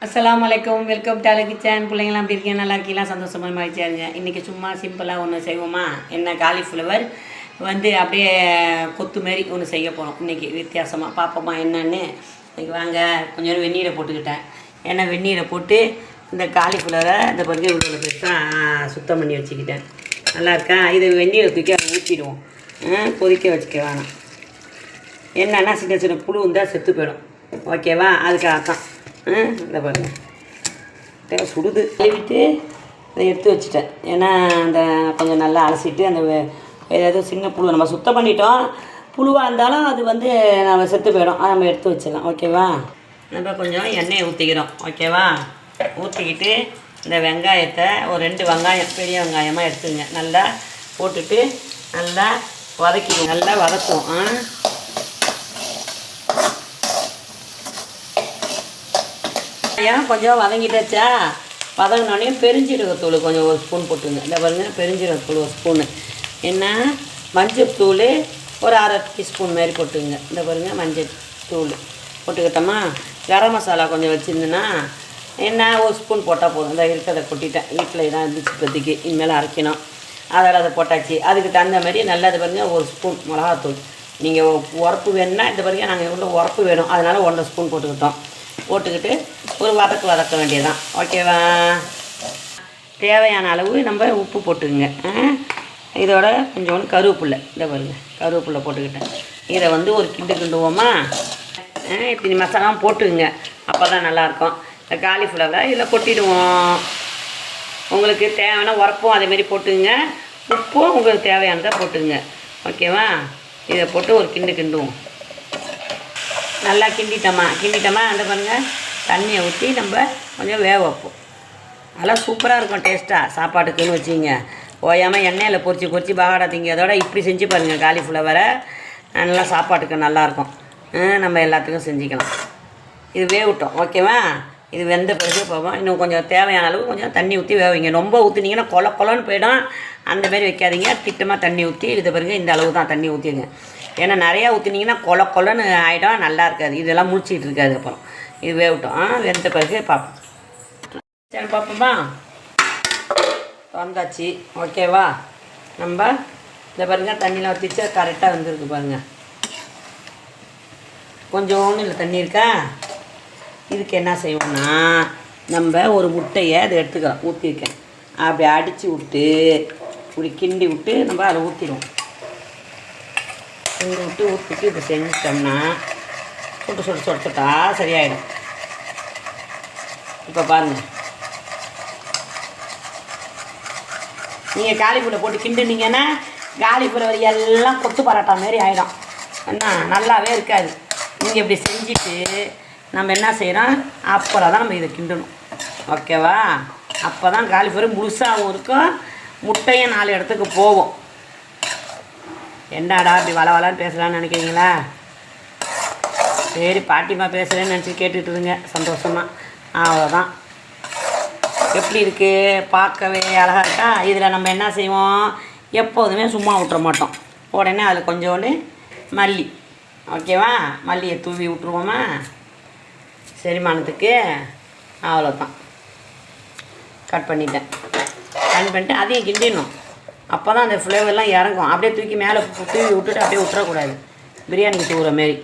அஸ்ஸலாமு அலைக்கும். Welcome to அழகு கிச்சன். பிள்ளைங்களாம் எப்படி இருக்கீங்க? நல்லா இருக்கீங்களா? சந்தோஷமாக மகிழ்ச்சியாருங்க. இன்றைக்கி சும்மா சிம்பிளாக ஒன்று செய்வோமா? என்ன காலிஃப்ளவர் அப்படியே கொத்து மாரி ஒன்று செய்ய போகிறோம் இன்றைக்கி வித்தியாசமாக. பார்ப்போமா என்னன்னு. இன்றைக்கி வாங்க கொஞ்சம் வெந்நீரை போட்டுக்கிட்டேன். ஏன்னா வெந்நீரை போட்டு இந்த காலிஃப்ளவரை இந்த பிறகு இவ்வளோ பெருசாக சுத்தம் பண்ணி வச்சுக்கிட்டேன். நல்லா இருக்கா? இதை வெந்நீரை தூக்கி அதை ஊற்றிடுவோம். கொதிக்க வச்சுக்க வேணாம். என்னென்னா சின்ன சின்ன புழு இருந்தால் செத்து போயிடும். ஓகேவா? அதுக்காக தான் இந்த பாருங்க தேவை சுடுது. கழுவிட்டு இதை எடுத்து வச்சுட்டேன். ஏன்னா அந்த கொஞ்சம் நல்லா அலசிட்டு அந்த ஏதாவது சின்ன புழு நம்ம சுத்தம் பண்ணிட்டோம். புழுவாக இருந்தாலும் அது நம்ம செத்து போயிடும். அதை நம்ம எடுத்து வச்சிடலாம். ஓகேவா? நம்ம கொஞ்சம் எண்ணெயை ஊற்றிக்கிறோம். ஓகேவா? ஊற்றிக்கிட்டு இந்த வெங்காயத்தை ஒரு 2 வெங்காயம் பெரிய வெங்காயமாக எடுத்துங்க. நல்லா போட்டுட்டு நல்லா வதக்கிடுவோம். நல்லா வதக்கும். கொஞ்சம் வதங்கிட்டாச்சா? வதங்கினோடனே பெருஞ்சீரகத்தூள் கொஞ்சம் ஒரு ஸ்பூன் போட்டுங்க. இந்த பாருங்க, பெருஞ்சீரகத்தூள் ஒரு ஸ்பூனு. என்ன மஞ்சத்தூள் ஒரு 1/2 டீஸ்பூன் மாரி போட்டுங்க. இந்த பாருங்க, மஞ்சள் தூள் போட்டுக்கிட்டோமா? கரம் மசாலா கொஞ்சம் வச்சுருந்தேன்னா என்ன ஒரு ஸ்பூன் போட்டால் போதும். இந்த இருக்கிறத கொட்டிட்டேன். வீட்டில் இதான் இருந்துச்சு இப்போதைக்கு. இனிமேல் அரைக்கணும். அதோட அதை போட்டாச்சு. அதுக்கு தகுந்த மாதிரி நல்லா இது பாருங்க, ஒரு ஸ்பூன் மிளகாத்தூள். நீங்கள் உரப்பு வேணும்னா இந்த பாருங்க, நாங்கள் எவ்வளோ உரப்பு வேணும் அதனால் 1.5 ஸ்பூன் போட்டுக்கிட்டோம். போட்டுக்கிட்டு ஒரு வதக்க வேண்டியதுதான். ஓகேவா? தேவையான அளவு நம்ம உப்பு போட்டுக்குங்க. இதோட கொஞ்சோண்டு கருவேப்பில்லை. இந்த பாருங்க, கருவேப்பில்லை போட்டுக்கிட்டேன். இதை ஒரு கிண்டுவோமா? இப்படி மசாலாம் போட்டுக்குங்க. அப்போ தான் நல்லாயிருக்கும். இந்த காலிஃப்ளவரை இதில் கொட்டிடுவோம். உங்களுக்கு தேவையான உரப்பும் அதேமாரி போட்டுக்குங்க. உப்பும் உங்களுக்கு தேவையானதை போட்டுக்குங்க. ஓகேவா? இதை போட்டு ஒரு கிண்டுவோம். நல்லா கிண்டிட்டோமா அந்த பாருங்கள், தண்ணியை ஊற்றி நம்ம கொஞ்சம் வேக வைப்போம். அதெல்லாம் சூப்பராக இருக்கும் டேஸ்ட்டாக சாப்பாட்டுக்குன்னு வச்சுங்க. ஓயாமல் எண்ணெயில் பொரிச்சு பாகாடா திங்கிறதோட இப்படி செஞ்சு பாருங்கள். காலிஃப்ளவரை நல்லா சாப்பாட்டுக்கு நல்லாயிருக்கும். நம்ம எல்லாத்துக்கும் செஞ்சுக்கலாம். இது வேகட்டும். ஓகேவா? இது வெந்த பிறகு போவோம். இன்னும் கொஞ்சம் தேவையான அளவு கொஞ்சம் தண்ணி ஊற்றி வேவிங்க. ரொம்ப ஊற்றுனீங்கன்னா கொலன்னு போயிடும். அந்தமாரி வைக்காதீங்க. திட்டமாக தண்ணி ஊற்றி இது பிறகு இந்த அளவு தான் தண்ணி ஊற்றிடுங்க. ஏன்னா நிறையா ஊற்றினீங்கன்னா கொலன்னு ஆகிடும். நல்லா இருக்காது. இதெல்லாம் முடிச்சிட்டு இருக்காது. அப்புறம் இது வேகட்டும். வெந்த பிறகு பார்ப்போம். சரி, பார்ப்போமா? வந்தாச்சு. ஓகேவா? நம்ம இந்த பாருங்க, தண்ணியில் ஊற்றிச்சா கரெக்டாக வந்துருக்கு பாருங்கள். கொஞ்சோன்னு இல்லை தண்ணி இருக்கா? இதுக்கு என்ன செய்வோம்னா, நம்ம ஒரு முட்டையை அதை எடுத்துக்கலாம். ஊற்றிருக்கேன். அப்படி அடித்து விட்டு இப்படி கிண்டி விட்டு நம்ம அதை ஊற்றிடுவோம். கிண்டி விட்டு ஊற்றிட்டு இதை செஞ்சிட்டோம்னா சுட்டா சரியாயிடும். இப்போ பாருங்கள், நீங்கள் காலிஃப்ளவர் போட்டு கிண்டுனீங்கன்னா காலிஃப்ளவர் எல்லாம் கொத்து பரோட்டா மாரி ஆகிடும். என்ன நல்லாவே இருக்காது. நீங்கள் இப்படி செஞ்சுட்டு நம்ம என்ன செய்கிறோம், அப்புறம் தான் நம்ம இதை கிண்டணும். ஓகேவா? அப்போ தான் காலிஃப்ளவர் முழுசாகவும் இருக்கும். முட்டையும் 4 இடத்துக்கு போகும். என்னடா இப்படி வளன்னு பேசலான்னு நினைக்கிறீங்களா? சரி, பாட்டிமா பேசுகிறேன்னு நினச்சி கேட்டுட்டுருங்க சந்தோஷமாக. அவ்வளோதான். எப்படி இருக்குது? பார்க்கவே அழகாக இருக்கா? இதில் நம்ம என்ன செய்வோம், எப்போதுமே சும்மா விட்டுற மாட்டோம். உடனே அதில் கொஞ்சோண்டு மல்லி. ஓகேவா? மல்லியை தூவி விட்ருவோமா செரிமானத்துக்கு? அவ்வளோதான். கட் பண்ணிட்டு அதையும் கிண்டிடணும். அப்போ தான் அந்த ஃப்ளேவர்லாம் இறங்கும். அப்படியே தூக்கி மேலே தூவி விட்டுட்டு அப்படியே விட்டுறக்கூடாது. பிரியாணிக்கு தூவுற மாரி.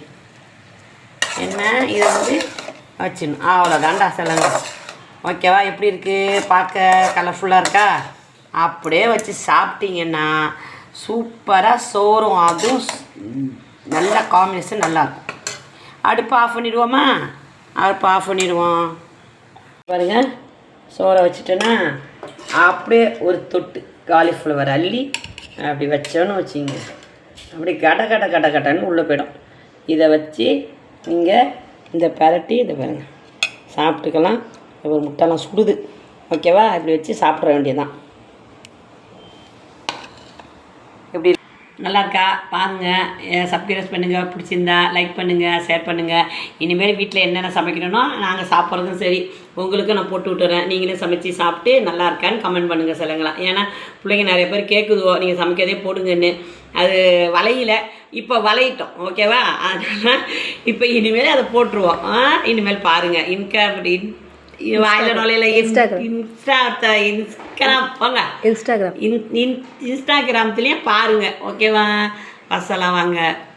என்ன இதை வச்சிடணும். அவ்வளோதான்டா சொல்லுங்க. ஓகேவா? எப்படி இருக்குது? பார்க்க கலர்ஃபுல்லாக இருக்கா? அப்படியே வச்சு சாப்பிட்டீங்கன்னா சூப்பராக சோறும் அதுவும் நல்ல காம்பினேஷன் நல்லாயிருக்கும். அடுப்பு ஆஃப் பண்ணிடுவோமா? அடுப்பு ஆஃப் பண்ணிடுவோம். பாருங்கள், சோறை வச்சுட்டேன்னா அப்படியே ஒரு தொட்டு காலிஃப்ளவர் அள்ளி அப்படி வச்சோன்னு வச்சிங்க, அப்படி கடன்னு உள்ளே போயிடும். இதை வச்சு நீங்கள் இந்த பரட்டி இதை பாருங்கள் சாப்பிட்டுக்கலாம். ஒரு முட்டைலாம் சுடுது. ஓகேவா? இப்படி வச்சு சாப்பிட்ற வேண்டியதுதான். எப்படி நல்லா இருக்கா? பாருங்கள், சப்ஸ்கிரைப் பண்ணுங்கள். பிடிச்சிருந்தா லைக் பண்ணுங்கள், ஷேர் பண்ணுங்கள். இனிமேல் வீட்டில் என்னென்ன சமைக்கணும்னோ நாங்கள் சாப்பிட்றதும் சரி உங்களுக்கும் நான் போட்டு விட்டுறேன். நீங்களே சமைச்சு சாப்பிட்டு நல்லா இருக்கான்னு கமெண்ட் பண்ணுங்கள் சொல்லுங்களா. ஏன்னா பிள்ளைங்க நிறைய பேர் கேட்குதுவோ நீங்கள் சமைக்கிறதே போடுங்கன்னு. அது வளையல, இப்போ வளையிட்டோம். ஓகேவா? அதனால் இப்போ இனிமேல் அதை போட்டுருவோம். இனிமேல் பாருங்கள், வாயில நுழையில இன்ஸ்டாகிராம் போங்க. இன்ஸ்டாகிராம்லேயும் பாருங்கள். ஓகேவா? பசலாம் வாங்க.